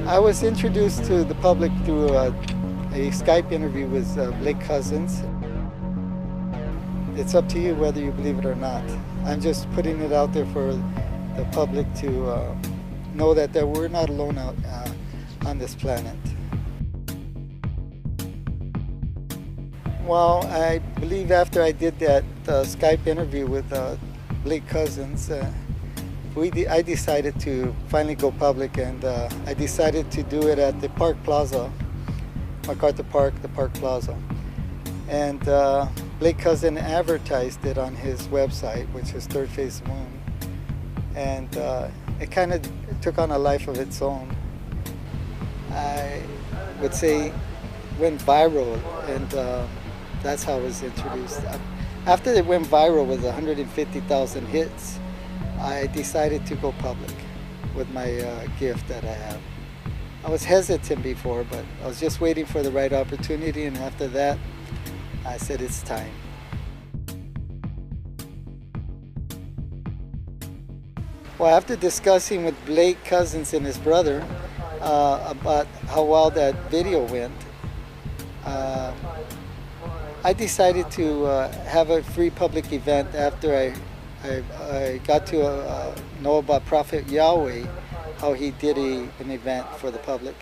I was introduced to the public through a Skype interview with Blake Cousins. It's up to you whether you believe it or not. I'm just putting it out there for the public to know that we're not alone out on this planet. Well, I believe after I did that Skype interview with Blake Cousins, I decided to finally go public, and I decided to do it at the Park Plaza, MacArthur Park, the Park Plaza. And Blake Cousin advertised it on his website, which is Third Phase Moon. And it kind of took on a life of its own. I would say went viral, and that's how it was introduced. After it went viral with 150,000 hits, I decided to go public with my gift that I have. I was hesitant before, but I was just waiting for the right opportunity, and after that, I said it's time. Well, after discussing with Blake Cousins and his brother about how well that video went, I decided to have a free public event after I got to know about Prophet Yahweh, how he did an event for the public.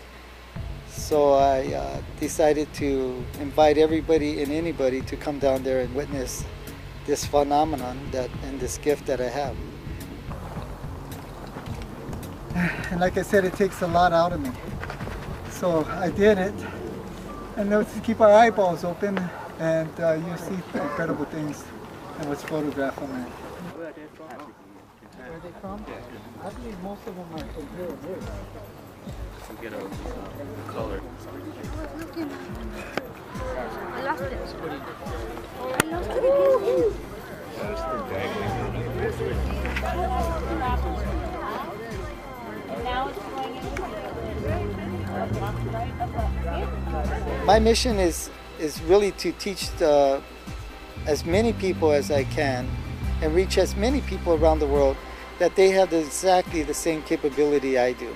So I decided to invite everybody and anybody to come down there and witness this phenomenon and this gift that I have. And like I said, it takes a lot out of me. So I did it, and let's keep our eyeballs open, and you see incredible things and what's photographed on it. Where are they from? Where are they from? I believe most of them are from here and here. You get a color. I lost it. I lost it again. That's the dangling. Now it's going in. My mission is really to teach as many people as I can and reach as many people around the world that they have exactly the same capability I do.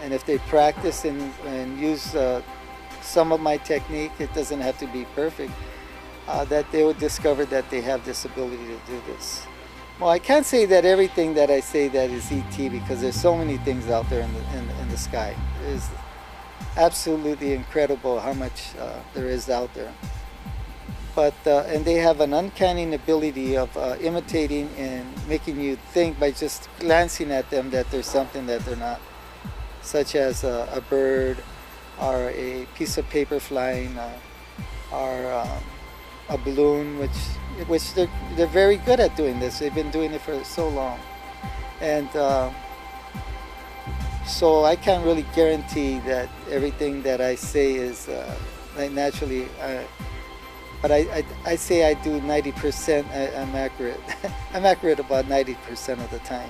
And if they practice and use some of my technique, it doesn't have to be perfect, that they will discover that they have this ability to do this. Well, I can't say that everything that I say that is ET, because there's so many things out there in the sky. It is absolutely incredible how much there is out there. But and they have an uncanny ability of imitating and making you think by just glancing at them that there's something that they're not, such as a bird or a piece of paper flying or a balloon, which they're very good at doing this. They've been doing it for so long. And so I can't really guarantee that everything that I say is like naturally, but I say I do 90%, I'm accurate. I'm accurate about 90% of the time.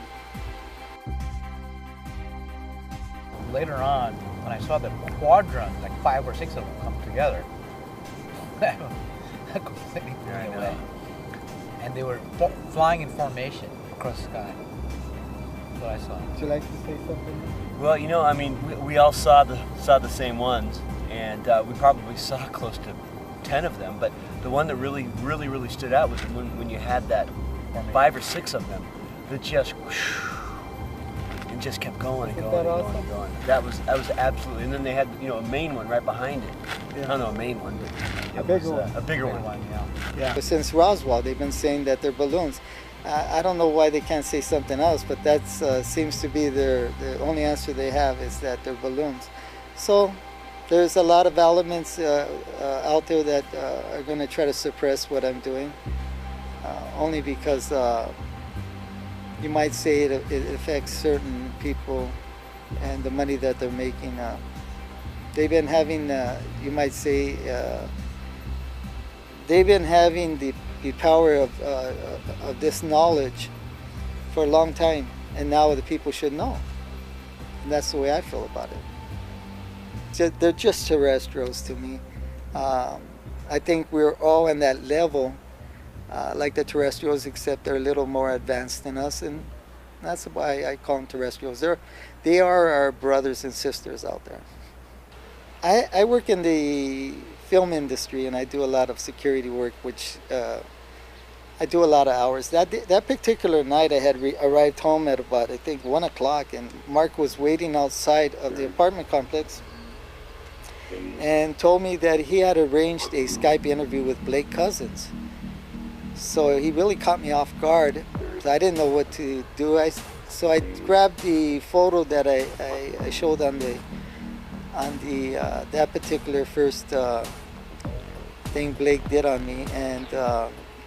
Later on, when I saw the quadrant, like 5 or 6 of them come together, I completely blew me away. And they were flying in formation across the sky. That's what I saw. Would you like to say something? Well, you know, I mean, we all saw the same ones, and we probably saw close to 10 of them. But the one that really stood out was when you had that 5 or 6 of them that just kept going and going and going and going. That was absolutely. And then they had, you know, a main one right behind it. Yeah. I don't know, a main one, but a bigger one. A bigger one. Yeah. But since Roswell, they've been saying that they're balloons. I don't know why they can't say something else, but that seems to be the only answer they have, is that they're balloons. So there's a lot of elements out there that are going to try to suppress what I'm doing, only because you might say it affects certain people and the money that they're making. They've been having, you might say, they've been having the power of this knowledge for a long time, and now the people should know. And that's the way I feel about it. They're just terrestrials to me. I think we're all on that level, like the terrestrials, except they're a little more advanced than us, and That's why I call them terrestrials. They are our brothers and sisters out there. I work in the film industry, and I do a lot of security work, which I do a lot of hours. That particular night, I had arrived home at about, I think, 1 o'clock, and Mark was waiting outside of the apartment complex and told me that he had arranged a Skype interview with Blake Cousins. So he really caught me off guard. I didn't know what to do. So I grabbed the photo that I showed on that particular first thing Blake did on me, and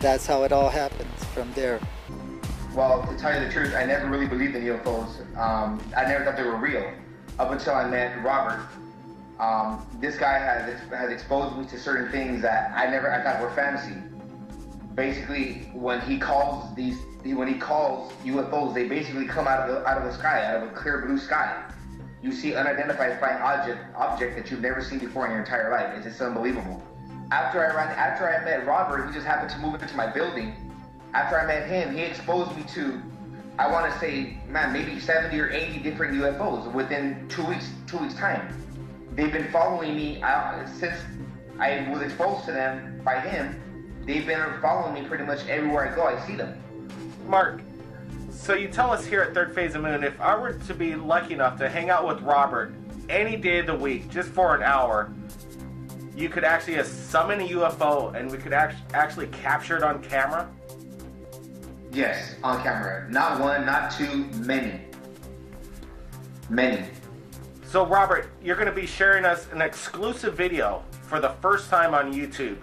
that's how it all happened from there. Well, to tell you the truth, I never really believed in UFOs. I never thought they were real up until I met Robert. This guy has exposed me to certain things that I thought were fantasy. Basically, when he calls UFOs, they basically come out of the sky, out of a clear blue sky. You see unidentified flying object that you've never seen before in your entire life. It's just unbelievable. After I met Robert, he just happened to move into my building. After I met him, he exposed me to, I want to say, man, maybe 70 or 80 different UFOs within 2 weeks time. They've been following me since I was exposed to them by him. They've been following me pretty much everywhere I go. I see them. Mark, so you tell us here at Third Phase of Moon, if I were to be lucky enough to hang out with Robert any day of the week, just for an hour, you could actually summon a UFO and we could actually capture it on camera? Yes, on camera. Not one, not two, many. Many. So Robert, you're going to be sharing us an exclusive video for the first time on YouTube.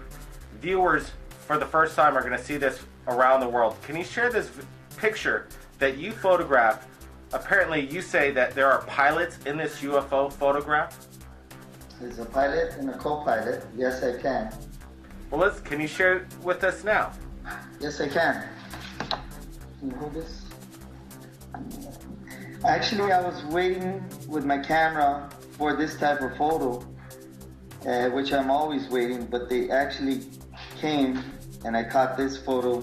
Viewers for the first time are going to see this around the world. Can you share this picture that you photographed? Apparently you say that there are pilots in this UFO photograph. There's a pilot and a co-pilot. Yes, I can. Well, can you share it with us now? Yes, I can. Can you hold this? Actually, I was waiting with my camera for this type of photo, which I'm always waiting, but they actually came and I caught this photo,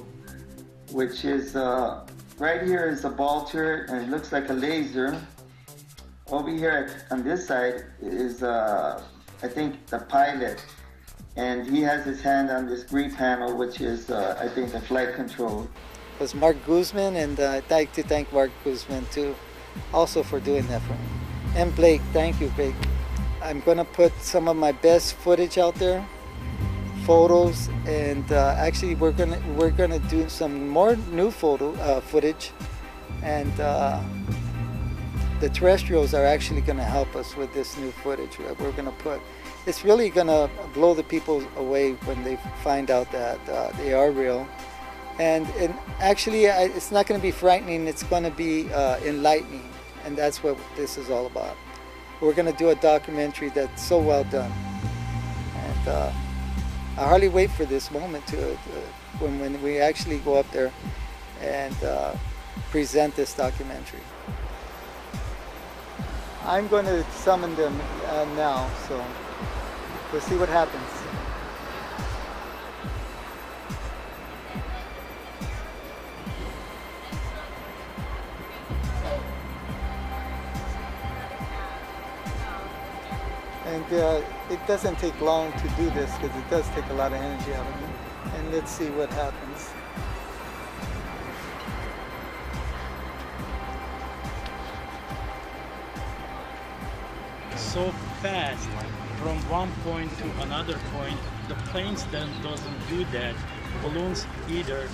which is right here is a ball turret and it looks like a laser. Over here on this side is I think the pilot, and he has his hand on this green panel, which is I think the flight control. It was Mark Guzman, and I'd like to thank Mark Guzman too, also for doing that for me. And Blake, thank you, Blake. I'm gonna put some of my best footage out there, photos, and actually we're gonna do some more new footage, and the terrestrials are actually going to help us with this new footage that we're going to put. It's really going to blow the people away when they find out that they are real. And actually, it's not going to be frightening, it's going to be enlightening. And that's what this is all about. We're going to do a documentary that's so well done. And I hardly wait for this moment when we actually go up there and present this documentary. I'm going to summon them now, so we'll see what happens. And it doesn't take long to do this because it does take a lot of energy out of me. And let's see what happens. So fast from one point to another point. The planes then doesn't do that, balloons either,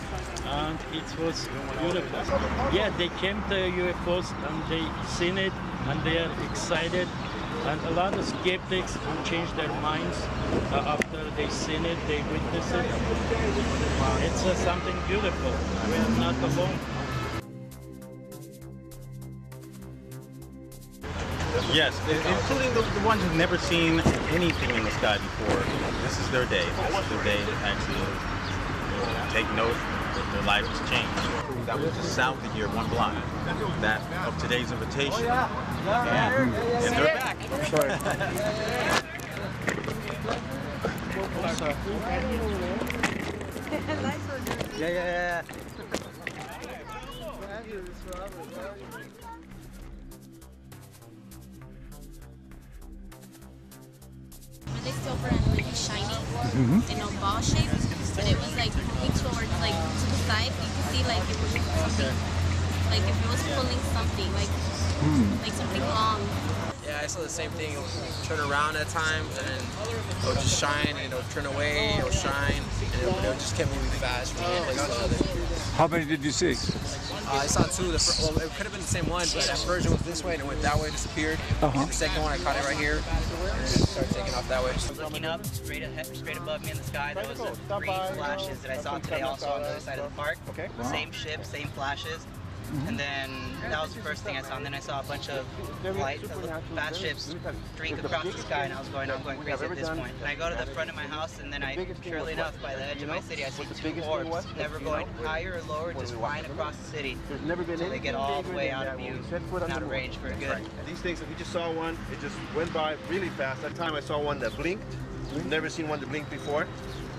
and it was beautiful. Yeah, they came to UFOs and they seen it and they are excited, and a lot of skeptics who changed their minds after they seen it, they witnessed it. It's something beautiful. We are not alone. Yes, including the ones who've never seen anything in the sky before. This is their day. This is their day to actually take note that their life has changed. That was just south of here, 1 block. That of today's invitation. And they're back. Yeah. Really silver and really shiny, in a ball shape, but it was like moving towards like to the side. You could see like it was something, like if it was pulling something, like something long. Yeah, I saw the same thing. It would turn around at times, and then it would just shine, and it would turn away, it would shine, and it would just kept moving fast from one place to the other. How many did you see? I saw two. Well, it could have been the same one, but at first it was this way, and it went that way, disappeared. And the second one, I caught it right here, and it started taking off that way. Looking up, straight above me in the sky, there was the green flashes that I saw today also on the other side of the park. Okay. Same ship, same flashes. And then that was the first thing I saw. And then I saw a bunch of lights, fast ships streak across the sky, and I'm going crazy at this point. And I go to the front of my house, and then surely enough, by the edge of my city, I see two orbs, never going higher or lower, just flying across the city until they get all the way out of view, and out of range for good. These things, if you just saw one, it just went by really fast. That time I saw one that blinked. Never seen one that blinked before.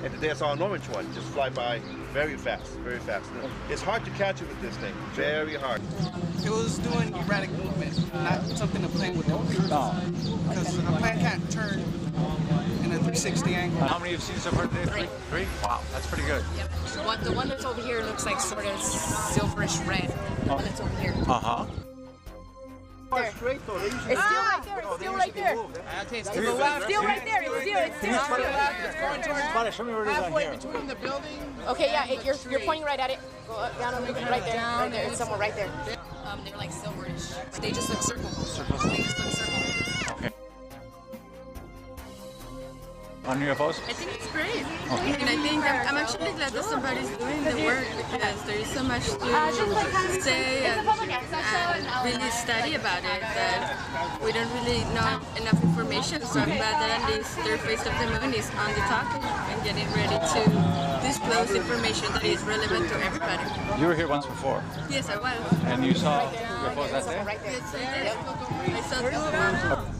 And today I saw an orange one just fly by very fast, very fast. It's hard to catch it with this thing, very hard. It was doing erratic movement, not something to play with. Because a plane can't turn in a 360 angle. How many have you seen so far today? Three? Wow, that's pretty good. Yep. The one that's over here looks like sort of silverish red. The one that's over here. Uh-huh. There. It's still right there. It's still right there. It's still right there. It's still. Show me where it is on here. Between the building. Okay, yeah, you're pointing right at it. Go up, down, right there. Right there. It's somewhere right there. They're like silverish. They just look circles. They just look circles. Okay. On UFOs? I think it's great. Okay. And I think I'm actually glad that somebody's doing the work because there is so much to say and really study about it that we don't really know enough information. So I'm glad that at least their face of the moon is on the topic and getting ready to disclose information that is relevant to everybody. You were here once before. Yes, I was. And you saw UFOs that day? Yes, I did. I saw two of them.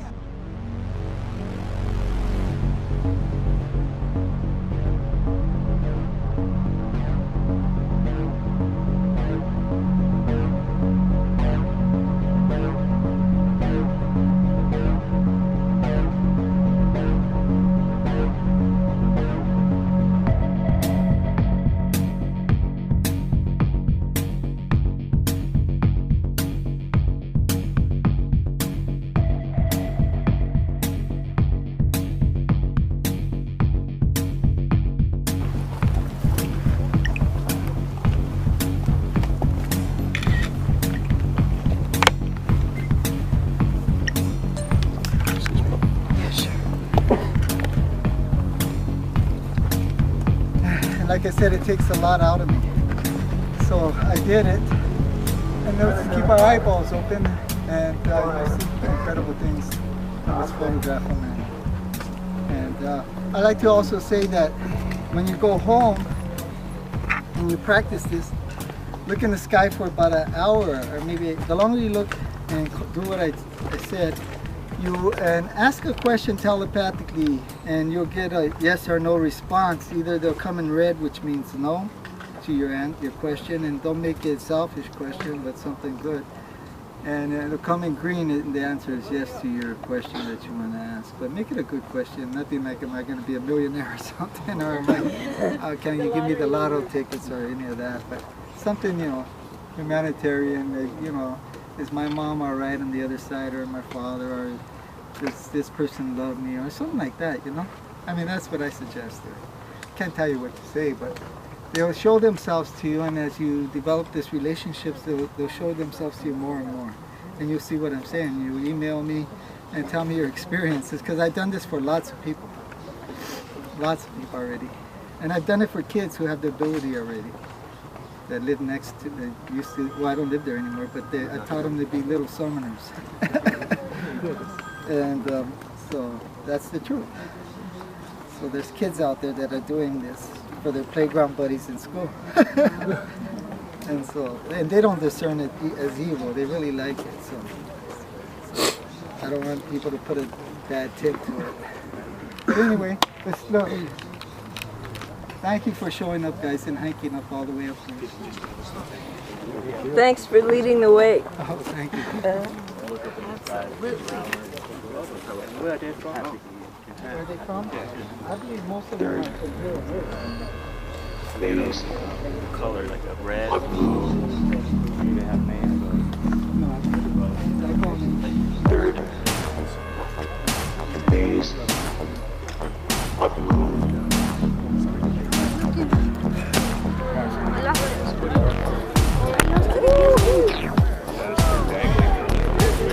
Like I said, it takes a lot out of me. So I did it, and let's keep our eyeballs open, and you'll see incredible things in this photograph on there. And I like to also say that when you go home and you practice this, look in the sky for about an hour, or maybe the longer you look and do what I said, and ask a question telepathically, and you'll get a yes or no response. Either they'll come in red, which means no to your question, and don't make it a selfish question, but something good. And it'll come in green, and the answer is yes to your question that you want to ask. But make it a good question, nothing like, am I going to be a millionaire or something, or can you give me the lotto tickets or any of that. But something, humanitarian, is my mom all right on the other side, or my father, or does this person love me, or something like that, I mean, that's what I suggest there. Can't tell you what to say, but they'll show themselves to you, and as you develop these relationships, they'll show themselves to you more and more. And you'll see what I'm saying. You email me and tell me your experiences, because I've done this for lots of people. Lots of people already. And I've done it for kids who have the ability already, that live next to, I don't live there anymore, but I taught them to be little summoners. And so that's the truth. So there's kids out there that are doing this for their playground buddies in school. And they don't discern it as evil, they really like it. So I don't want people to put a bad tip to it. But anyway, let's look. Thank you for showing up, guys, and hiking up all the way up here. Thanks for leading the way. Oh, thank you. Where are they from? Where are they from? I believe most of them are from here. Color like a red. Maybe they have names. Third.